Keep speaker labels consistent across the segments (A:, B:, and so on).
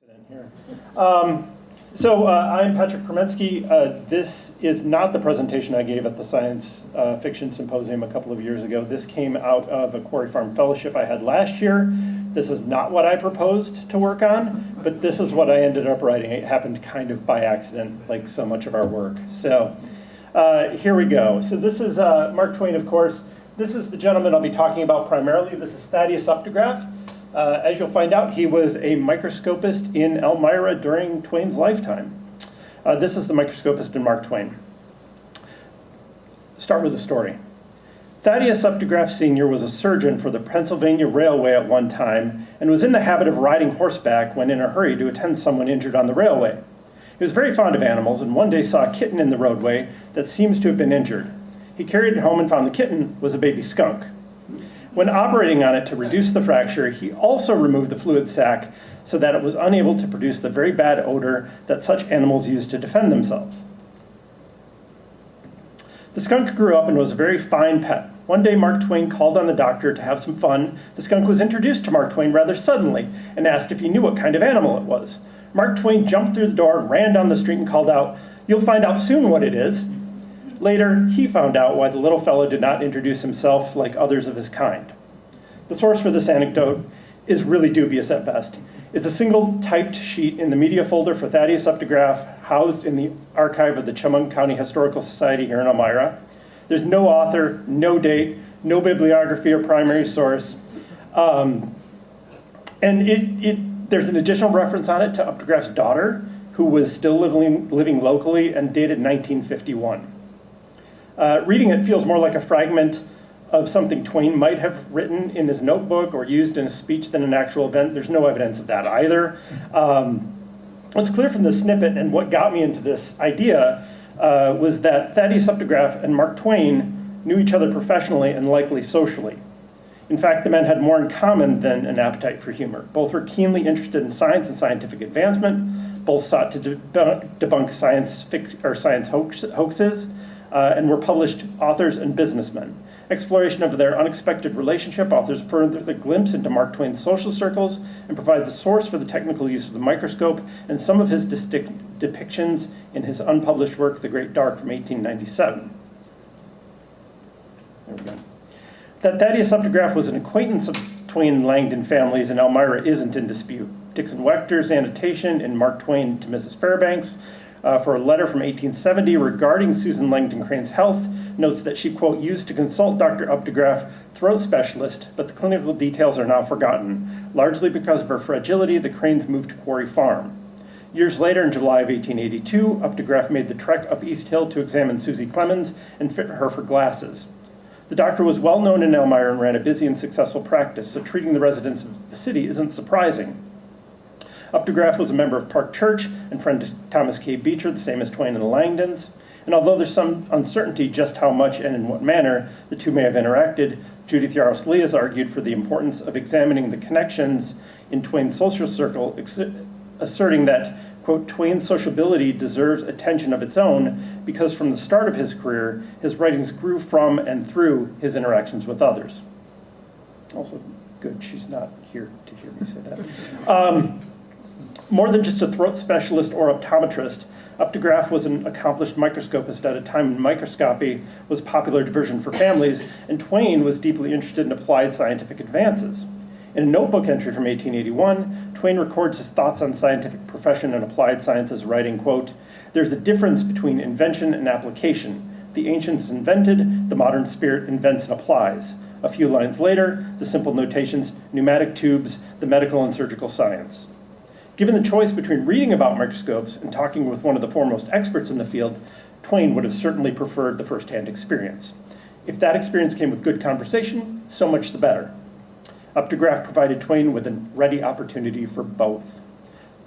A: Here. I'm Patrick Prominski. This is not the presentation I gave at the Science Fiction Symposium a couple of years ago. This came out of a Quarry Farm Fellowship I had last year. This is not what I proposed to work on, but this is what I ended up writing. It happened kind of by accident, like so much of our work. So here we go. So this is Mark Twain, of course. This is the gentleman I'll be talking about primarily. This is Thaddeus Updegraff. As you'll find out, he was a microscopist in Elmira during Twain's lifetime. This is the microscopist in Mark Twain. Start with the story. Thaddeus Updegraff Sr. was a surgeon for the Pennsylvania Railway at one time and was in the habit of riding horseback when in a hurry to attend someone injured on the railway. He was very fond of animals and one day saw a kitten in the roadway that seems to have been injured. He carried it home and found the kitten was a baby skunk. When operating on it to reduce the fracture, he also removed the fluid sac so that it was unable to produce the very bad odor that such animals use to defend themselves. The skunk grew up and was a very fine pet. One day, Mark Twain called on the doctor to have some fun. The skunk was introduced to Mark Twain rather suddenly and asked if he knew what kind of animal it was. Mark Twain jumped through the door and ran down the street and called out, "You'll find out soon what it is." Later, he found out why the little fellow did not introduce himself like others of his kind. The source for this anecdote is really dubious at best. It's a single typed sheet in the media folder for Thaddeus Updegraff, housed in the archive of the Chemung County Historical Society here in Elmira. There's no author, no date, no bibliography or primary source. And there's an additional reference on it to Updegraff's daughter, who was still living locally and dated 1951. Reading it feels more like a fragment of something Twain might have written in his notebook or used in a speech than an actual event. There's no evidence of that either. What's clear from this snippet and what got me into this idea was that Thaddeus Updegraff and Mark Twain knew each other professionally and likely socially. In fact, the men had more in common than an appetite for humor. Both were keenly interested in science and scientific advancement. Both sought to debunk science hoaxes. And were published authors and businessmen. Exploration of their unexpected relationship offers further the glimpse into Mark Twain's social circles and provides a source for the technical use of the microscope and some of his depictions in his unpublished work, The Great Dark, from 1897. There we go. That Thaddeus Updegraff was an acquaintance of Twain and Langdon families in Elmira isn't in dispute. Dixon Wechter's annotation in Mark Twain to Mrs. Fairbanks for a letter from 1870 regarding Susan Langdon Crane's health notes that she, quote, used to consult Dr. Updegraff, throat specialist, but the clinical details are now forgotten. Largely because of her fragility, the Cranes moved to Quarry Farm. Years later, in July of 1882, Updegraff made the trek up East Hill to examine Susie Clemens and fit her for glasses. The doctor was well known in Elmira and ran a busy and successful practice, so treating the residents of the city isn't surprising. Updegraff was a member of Park Church and friend to Thomas K. Beecher, the same as Twain and the Langdons. And although there's some uncertainty just how much and in what manner the two may have interacted, Judith Yarros Lee has argued for the importance of examining the connections in Twain's social circle, asserting that, quote, Twain's sociability deserves attention of its own because from the start of his career, his writings grew from and through his interactions with others. Also, good, she's not here to hear me say that. More than just a throat specialist or optometrist, Updegraff was an accomplished microscopist at a time when microscopy was a popular diversion for families, and Twain was deeply interested in applied scientific advances. In a notebook entry from 1881, Twain records his thoughts on scientific profession and applied sciences, writing, quote, "There's a difference between invention and application. The ancients invented, the modern spirit invents and applies. A few lines later, the simple notations, pneumatic tubes, the medical and surgical science." Given the choice between reading about microscopes and talking with one of the foremost experts in the field, Twain would have certainly preferred the first-hand experience. If that experience came with good conversation, so much the better. Updegraff provided Twain with a ready opportunity for both.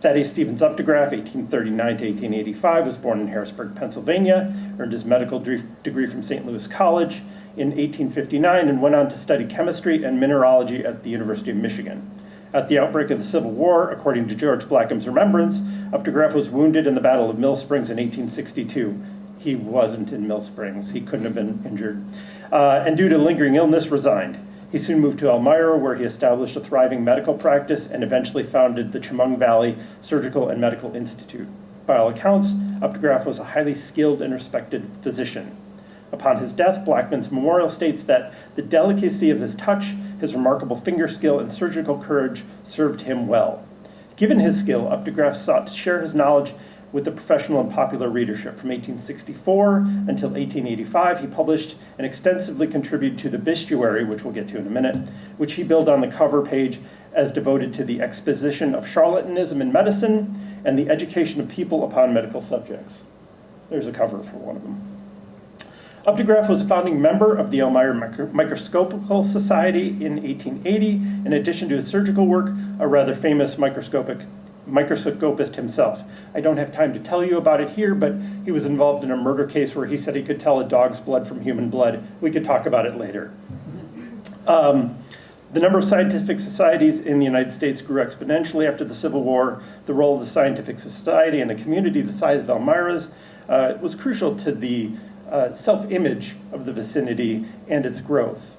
A: Thaddeus Stevens Updegraff, 1839 to 1885, was born in Harrisburg, Pennsylvania, earned his medical degree from St. Louis College in 1859, and went on to study chemistry and mineralogy at the University of Michigan. At the outbreak of the Civil War, according to George Blackham's remembrance, Updegraff was wounded in the Battle of Mill Springs in 1862. He wasn't in Mill Springs. He couldn't have been injured. And due to lingering illness, resigned. He soon moved to Elmira, where he established a thriving medical practice and eventually founded the Chemung Valley Surgical and Medical Institute. By all accounts, Updegraff was a highly skilled and respected physician. Upon his death, Blackman's memorial states that the delicacy of his touch, his remarkable finger skill, and surgical courage served him well. Given his skill, Updegraff sought to share his knowledge with the professional and popular readership. From 1864 until 1885, he published and extensively contributed to the Bestiary, which we'll get to in a minute, which he billed on the cover page as devoted to the exposition of charlatanism in medicine and the education of people upon medical subjects. There's a cover for one of them. Updegraff was a founding member of the Elmira Microscopical Society in 1880. In addition to his surgical work, a rather famous microscopist himself. I don't have time to tell you about it here, but he was involved in a murder case where he said he could tell a dog's blood from human blood. We could talk about it later. The number of scientific societies in the United States grew exponentially after the Civil War. The role of the scientific society in a community the size of Elmira's was crucial to the self-image of the vicinity and its growth.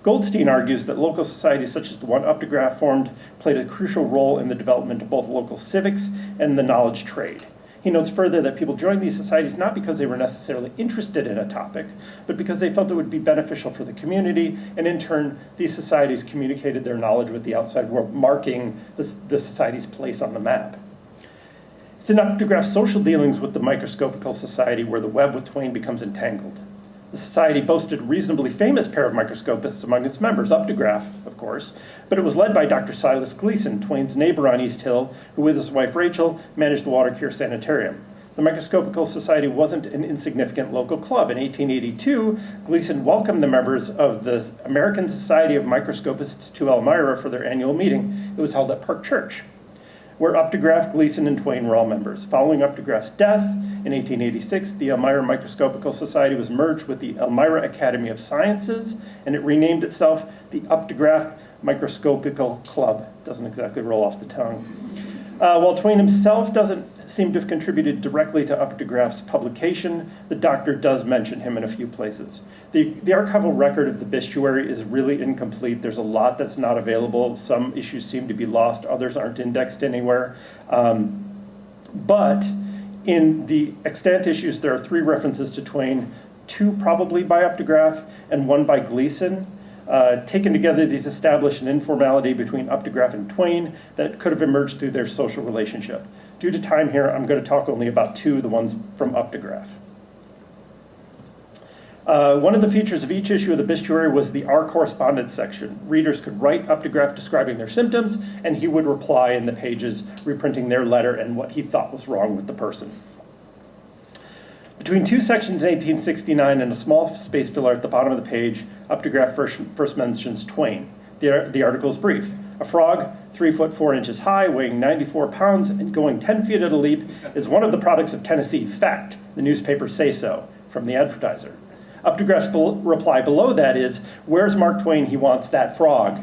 A: Goldstein argues that local societies such as the one Updegraff formed played a crucial role in the development of both local civics and the knowledge trade. He notes further that people joined these societies not because they were necessarily interested in a topic, but because they felt it would be beneficial for the community, and in turn, these societies communicated their knowledge with the outside world, marking the society's place on the map. It's in Updegraff's social dealings with the Microscopical Society where the web with Twain becomes entangled. The society boasted a reasonably famous pair of microscopists among its members, Updegraff, of course, but it was led by Dr. Silas Gleason, Twain's neighbor on East Hill, who with his wife Rachel managed the Water Cure Sanitarium. The Microscopical Society wasn't an insignificant local club. In 1882, Gleason welcomed the members of the American Society of Microscopists to Elmira for their annual meeting. It was held at Park Church, where Updegraff, Gleason, and Twain were all members. Following Updegraff's death in 1886, the Elmira Microscopical Society was merged with the Elmira Academy of Sciences, and it renamed itself the Updegraff Microscopical Club. Doesn't exactly roll off the tongue. While Twain himself doesn't seem to have contributed directly to Updegraff's publication, the doctor does mention him in a few places. The archival record of the Bestiary is really incomplete. There's a lot that's not available. Some issues seem to be lost. Others aren't indexed anywhere. But in the extant issues, there are 3 references to Twain, 2 probably by Updegraff and 1 by Gleason. Taken together, these establish an informality between Updegraff and Twain that could have emerged through their social relationship. Due to time here, I'm going to talk only about 2, the ones from Updegraff. One of the features of each issue of the Bestiary was the Our Correspondence section. Readers could write Updegraff describing their symptoms, and he would reply in the pages, reprinting their letter and what he thought was wrong with the person. Between 2 sections in 1869 and a small space filler at the bottom of the page, Updegraff first mentions Twain. The article is brief. A frog, 3 foot 4 inches high, weighing 94 pounds, and going 10 feet at a leap, is one of the products of Tennessee. Fact. The newspapers say so, from the advertiser. Updegraff's reply below that is, where's Mark Twain? He wants that frog.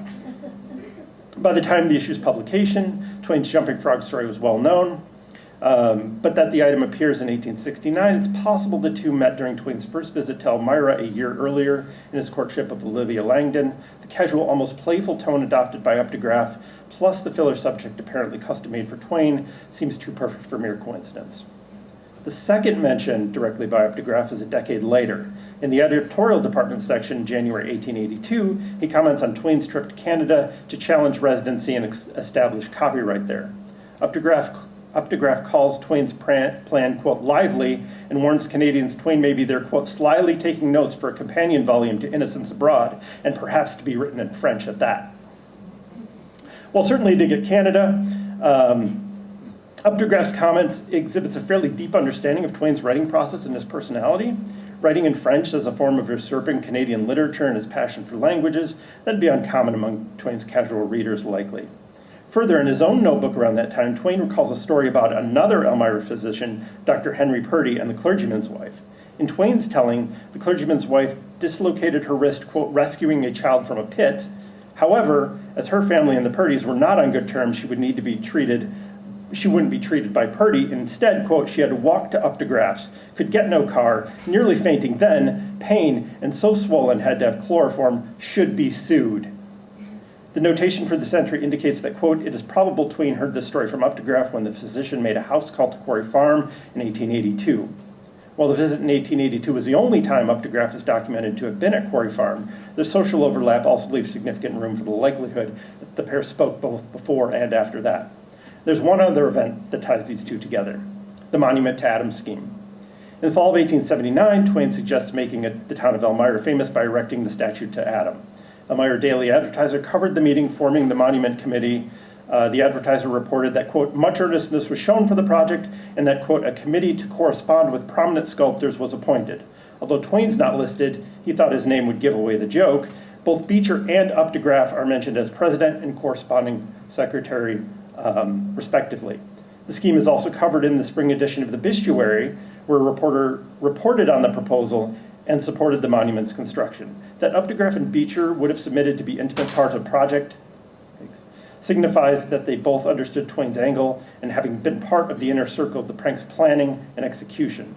A: By the time of the issue's publication, Twain's jumping frog story was well known. But that the item appears in 1869, it's possible the two met during Twain's first visit to Elmira a year earlier in his courtship of Olivia Langdon. The casual, almost playful tone adopted by Updegraff, plus the filler subject apparently custom-made for Twain, seems too perfect for mere coincidence. The second mention directly by Updegraff is a decade later. In the editorial department section, January 1882, he comments on Twain's trip to Canada to challenge residency and establish copyright there. Updegraff calls Twain's plan, quote, lively, and warns Canadians Twain may be there, quote, slyly taking notes for a companion volume to Innocents Abroad, and perhaps to be written in French at that. While certainly to get Canada, Updegraff's comments exhibits a fairly deep understanding of Twain's writing process and his personality. Writing in French as a form of usurping Canadian literature and his passion for languages, that'd be uncommon among Twain's casual readers likely. Further, in his own notebook around that time, Twain recalls a story about another Elmira physician, Dr. Henry Purdy, and the clergyman's wife. In Twain's telling, the clergyman's wife dislocated her wrist, quote, rescuing a child from a pit. However, as her family and the Purdys were not on good terms, she wouldn't be treated by Purdy. Instead, quote, she had to walk to Updegraff's, could get no car, nearly fainting then, pain, and so swollen had to have chloroform, should be sued. The notation for this entry indicates that, quote, it is probable Twain heard this story from Updegraff when the physician made a house call to Quarry Farm in 1882. While the visit in 1882 was the only time Updegraff is documented to have been at Quarry Farm, the social overlap also leaves significant room for the likelihood that the pair spoke both before and after that. There's one other event that ties these two together, the Monument to Adam scheme. In the fall of 1879, Twain suggests making the town of Elmira famous by erecting the statue to Adam. Elmira Daily Advertiser covered the meeting forming the monument committee. The Advertiser reported that, quote, much earnestness was shown for the project and that, quote, a committee to correspond with prominent sculptors was appointed. Although Twain's not listed, he thought his name would give away the joke. Both Beecher and Updegraff are mentioned as president and corresponding secretary, respectively. The scheme is also covered in the spring edition of the Bestiary, where a reporter reported on the proposal and supported the monument's construction. That Updegraff and Beecher would have submitted to be intimate part of the project signifies that they both understood Twain's angle and having been part of the inner circle of the prank's planning and execution.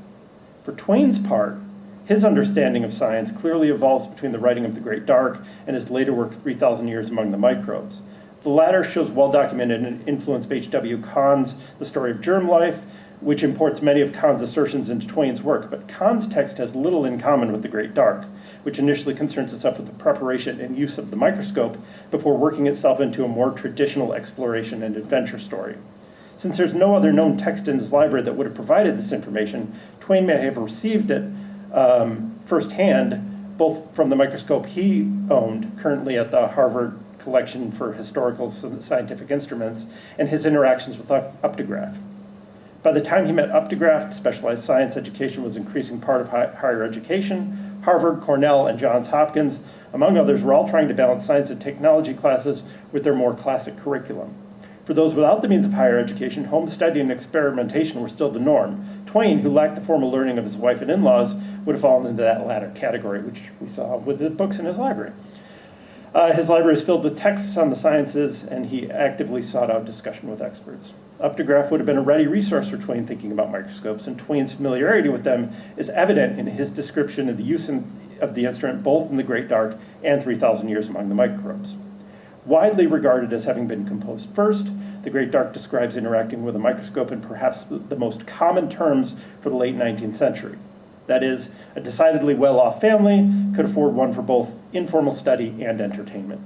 A: For Twain's part, his understanding of science clearly evolves between the writing of The Great Dark and his later work 3,000 Years Among the Microbes. The latter shows well-documented and influence of H.W. Kahn's The Story of Germ Life, which imports many of Kahn's assertions into Twain's work, but Kahn's text has little in common with The Great Dark, which initially concerns itself with the preparation and use of the microscope before working itself into a more traditional exploration and adventure story. Since there's no other known text in his library that would have provided this information, Twain may have received it firsthand, both from the microscope he owned, currently at the Harvard Collection for Historical Scientific Instruments, and his interactions with Updegraff. By the time he met Updegraff, specialized science education was an increasing part of higher education. Harvard, Cornell, and Johns Hopkins, among others, were all trying to balance science and technology classes with their more classic curriculum. For those without the means of higher education, home study and experimentation were still the norm. Twain, who lacked the formal learning of his wife and in-laws, would have fallen into that latter category, which we saw with the books in his library. His library is filled with texts on the sciences, and he actively sought out discussion with experts. Updegraff would have been a ready resource for Twain thinking about microscopes, and Twain's familiarity with them is evident in his description of the use of the instrument both in The Great Dark and 3,000 Years Among the Microbes. Widely regarded as having been composed first, The Great Dark describes interacting with a microscope in perhaps the most common terms for the late 19th century. That is, a decidedly well-off family could afford one for both informal study and entertainment.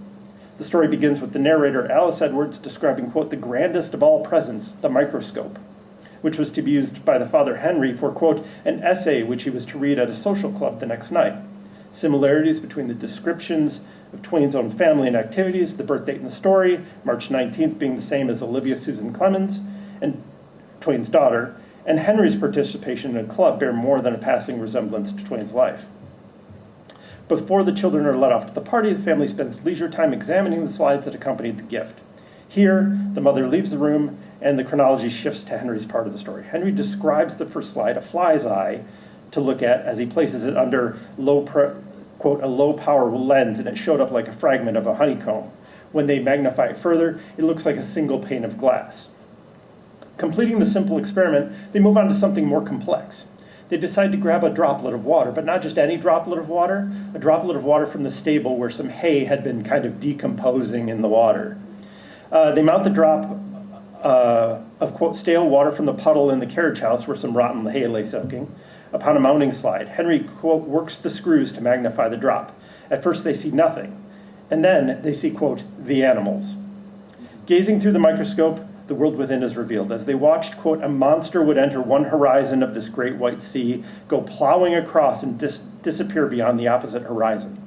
A: The story begins with the narrator, Alice Edwards, describing, quote, the grandest of all presents, the microscope, which was to be used by the father Henry for, quote, an essay which he was to read at a social club the next night. Similarities between the descriptions of Twain's own family and activities, the birth date in the story, March 19th being the same as Olivia Susan Clemens, and Twain's daughter, and Henry's participation in a club bear more than a passing resemblance to Twain's life. Before the children are let off to the party, the family spends leisure time examining the slides that accompanied the gift. Here, the mother leaves the room, and the chronology shifts to Henry's part of the story. Henry describes the first slide, a fly's eye, to look at as he places it under quote, a low-power lens, and it showed up like a fragment of a honeycomb. When they magnify it further, it looks like a single pane of glass. Completing the simple experiment, they move on to something more complex. They decide to grab a droplet of water, but not just any droplet of water, a droplet of water from the stable where some hay had been kind of decomposing in the water. They mount the drop of, quote, stale water from the puddle in the carriage house where some rotten hay lay soaking upon a mounting slide. Henry, quote, works the screws to magnify the drop. At first they see nothing, and then they see, quote, the animals. Gazing through the microscope, the world within is revealed. As they watched, quote, a monster would enter one horizon of this great white sea, go plowing across and disappear beyond the opposite horizon.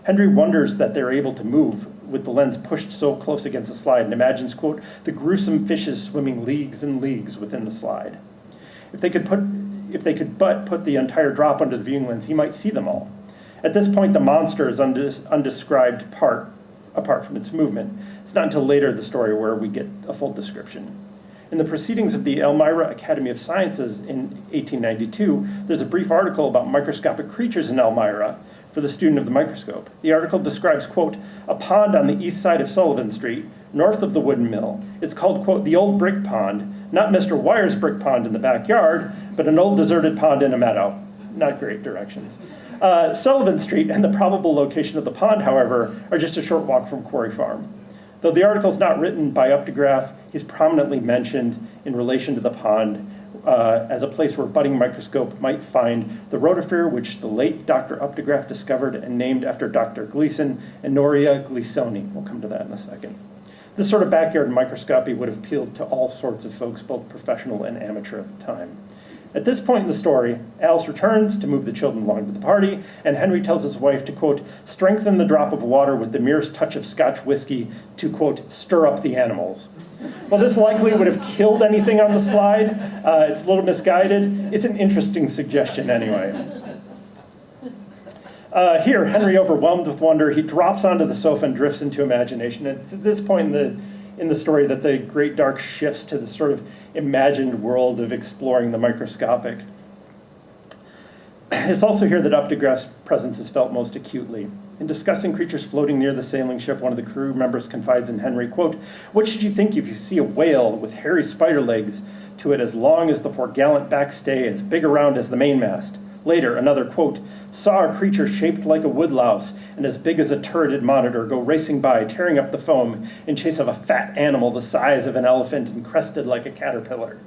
A: Henry wonders that they're able to move with the lens pushed so close against the slide and imagines, quote, the gruesome fishes swimming leagues and leagues within the slide. If they could but put the entire drop under the viewing lens, he might see them all. At this point, the monster is undescribed apart from its movement. It's not until later in the story where we get a full description. In the Proceedings of the Elmira Academy of Sciences in 1892, there's a brief article about microscopic creatures in Elmira for the student of the microscope. The article describes, quote, a pond on the east side of Sullivan Street, north of the wooden mill. It's called, quote, the old brick pond, not Mr. Wire's brick pond in the backyard, but an old deserted pond in a meadow. not great directions. Sullivan Street and the probable location of the pond, however, are just a short walk from Quarry Farm. Though the article is not written by Updegraff, he's prominently mentioned in relation to the pond as a place where a budding microscope might find the rotifer, which the late Dr. Updegraff discovered and named after Dr. Gleason, Enoria gleasoni. We'll come to that in a second. This sort of backyard microscopy would have appealed to all sorts of folks, both professional and amateur at the time. At this point in the story, Alice returns to move the children along to the party, and Henry tells his wife to, quote, strengthen the drop of water with the merest touch of Scotch whiskey to, quote, stir up the animals. Well, this likely would have killed anything on the slide. It's a little misguided. It's an interesting suggestion anyway. Here, Henry, overwhelmed with wonder, he drops onto the sofa and drifts into imagination. It's at this point in the story that the Great Dark shifts to the sort of imagined world of exploring the microscopic. It's also here that Updegraff's presence is felt most acutely. In discussing creatures floating near the sailing ship, one of the crew members confides in Henry, quote, what should you think if you see a whale with hairy spider legs to it as long as the foregallant backstay, as big around as the mainmast? Later, another, quote, saw a creature shaped like a woodlouse and as big as a turreted monitor go racing by, tearing up the foam in chase of a fat animal the size of an elephant and crested like a caterpillar.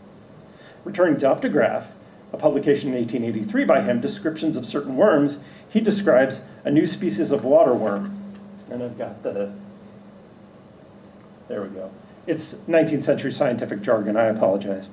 A: Returning to Updegraff, a publication in 1883 by him, Descriptions of Certain Worms, he describes a new species of water worm. And I've got there we go. It's 19th century scientific jargon, I apologize.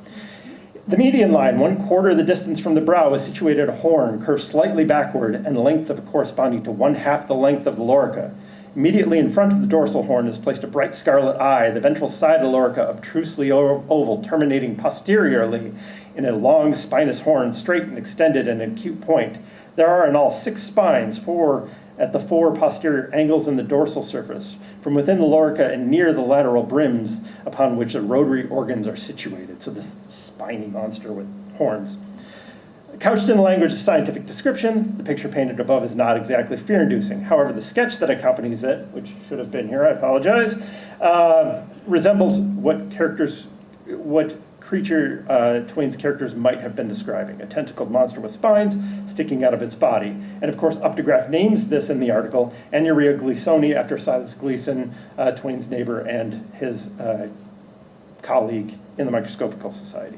A: The median line, 1/4 the distance from the brow, is situated a horn, curved slightly backward, and length of corresponding to 1/2 the length of the lorica. Immediately in front of the dorsal horn is placed a bright scarlet eye, the ventral side of the lorica obtrusely oval, terminating posteriorly in a long spinous horn, straight and extended at an acute point. There are in all 6 spines, 4 at the 4 posterior angles in the dorsal surface, from within the lorica and near the lateral brims upon which the rotary organs are situated. So this spiny monster with horns. Couched in the language of scientific description, the picture painted above is not exactly fear-inducing. However, the sketch that accompanies it, which should have been here, I apologize, resembles what creature Twain's characters might have been describing, a tentacled monster with spines sticking out of its body. And of course, Updegraff names this in the article, Enoria gleasoni, after Silas Gleason, Twain's neighbor and his colleague in the Microscopical Society.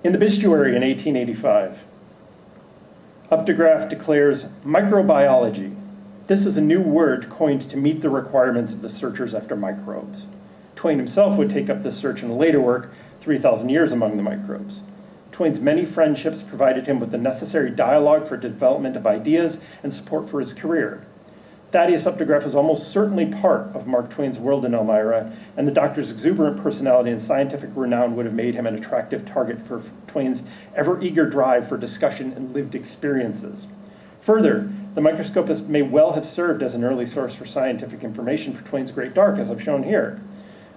A: In the Bestiary in 1885, Updegraff declares microbiology. This is a new word coined to meet the requirements of the searchers after microbes. Twain himself would take up this search in a later work, 3,000 Years Among the Microbes. Twain's many friendships provided him with the necessary dialogue for development of ideas and support for his career. Thaddeus Updegraff was almost certainly part of Mark Twain's world in Elmira, and the doctor's exuberant personality and scientific renown would have made him an attractive target for Twain's ever-eager drive for discussion and lived experiences. Further, the Microscopist may well have served as an early source for scientific information for Twain's Great Dark, as I've shown here.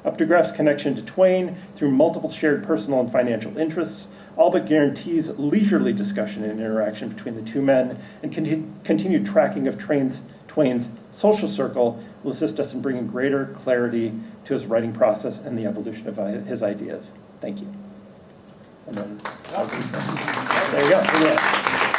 A: Updegraff's connection to Twain through multiple shared personal and financial interests all but guarantees leisurely discussion and interaction between the two men, and continued tracking of Twain's social circle will assist us in bringing greater clarity to his writing process and the evolution of his ideas. Thank you. And then, there you go.